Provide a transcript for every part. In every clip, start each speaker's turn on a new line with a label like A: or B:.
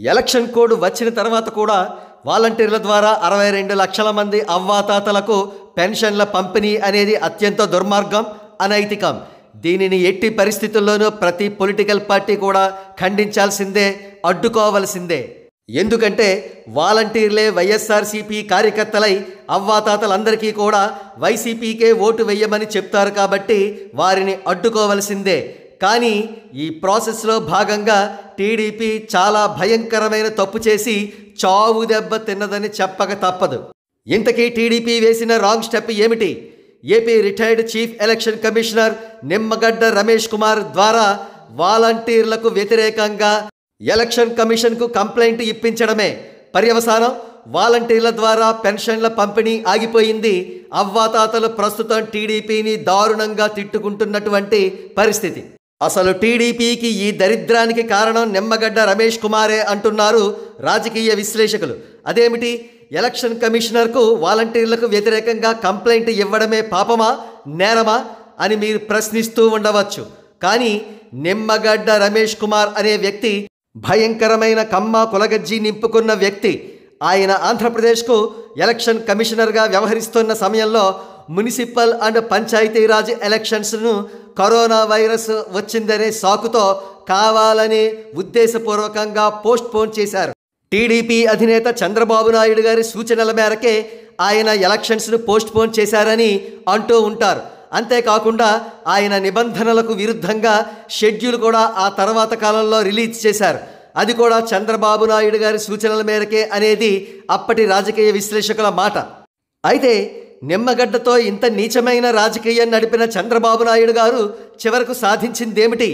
A: Election code వచ్చిన తర్వాత కూడా వాలంటీర్ల ద్వారా 62 లక్షల మంది అవ్వాతాతలకు పెన్షన్ల పంపిణీ అనేది అత్యంత దుర్మార్గం, అనైతికం. దీనిని ఎట్టి పరిస్థితుల్లోనూ ప్రతి పొలిటికల్ పార్టీ కూడా ఖండించాల్సిందే, అడ్డుకోవాల్సిందే. ఎందుకంటే వాలంటీర్లే వైఎస్ఆర్సీపీ కార్యకర్తలై అవ్వాతాతలందరికీ కూడా వైసీపీకే ఓటు వెయ్యమని చెప్తారు కాబట్టి వారిని అడ్డుకోవాల్సిందే. కానీ ఈ ప్రాసెస్లో భాగంగా టీడీపీ చాలా భయంకరమైన తప్పు చేసి చావు దెబ్బ తిన్నదని చెప్పక తప్పదు. ఇంతకీ టీడీపీ వేసిన రాంగ్ స్టెప్ ఏమిటి? AP retired chief election commissioner Nimmagadda Ramesh Kumar ద్వారా వాలంటీర్లకు వ్యతిరేకంగా ఎలక్షన్ కమిషన్కు కంప్లైంట్ ఇప్పించడమే. పర్యవసానం వాలంటీర్ల ద్వారా పెన్షన్ల పంపిణీ ఆగిపోయింది. అవ్వాతాతలు ప్రస్తుతం టీడీపీని దారుణంగా తిట్టుకుంటున్నటువంటి పరిస్థితి. అసలు టీడీపీకి ఈ దరిద్రానికి కారణం నిమ్మగడ్డ రమేష్ కుమారే అంటున్నారు రాజకీయ విశ్లేషకులు. అదేమిటి? ఎలక్షన్ కమిషనర్కు వాలంటీర్లకు వ్యతిరేకంగా కంప్లైంట్ ఇవ్వడమే పాపమా, నేరమా అని మీరు ప్రశ్నిస్తూ ఉండవచ్చు. కానీ నిమ్మగడ్డ రమేష్ కుమార్ అనే వ్యక్తి భయంకరమైన కమ్మ కులగజ్జి నింపుకున్న వ్యక్తి. ఆయన ఆంధ్రప్రదేశ్కు ఎలక్షన్ కమిషనర్గా వ్యవహరిస్తున్న సమయంలో మున్సిపల్ అండ్ పంచాయతీరాజ్ ఎలక్షన్స్ను కరోనా వైరస్ వచ్చిందనే సాకుతో కావాలని ఉద్దేశపూర్వకంగా పోస్ట్పోన్ చేశారు. టీడీపీ అధినేత చంద్రబాబు నాయుడు గారి సూచనల మేరకే ఆయన ఎలక్షన్స్ను పోస్ట్పోన్ చేశారని అంటూ ఉంటారు. అంతేకాకుండా ఆయన నిబంధనలకు విరుద్ధంగా షెడ్యూల్ కూడా ఆ తర్వాత కాలంలో రిలీజ్ చేశారు. అది కూడా చంద్రబాబు నాయుడు గారి సూచనల మేరకే అనేది అప్పటి రాజకీయ విశ్లేషకుల మాట. అయితే నిమ్మగడ్డతో ఇంత నీచమైన రాజకీయం నడిపిన చంద్రబాబు నాయుడు గారు చివరకు సాధించిందేమిటి?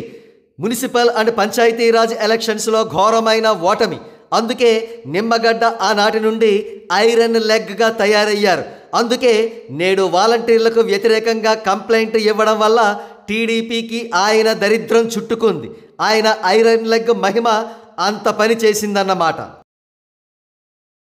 A: మున్సిపల్ అండ్ పంచాయతీరాజ్ ఎలక్షన్స్లో ఘోరమైన ఓటమి. అందుకే నిమ్మగడ్డ ఆనాటి నుండి ఐరన్ లెగ్గా తయారయ్యారు. అందుకే నేడు వాలంటీర్లకు వ్యతిరేకంగా కంప్లైంట్ ఇవ్వడం వల్ల టీడీపీకి ఆయన దరిద్రం చుట్టుకుంది. ఆయన ఐరన్ లెగ్ మహిమ అంత పని చేసిందన్నమాట.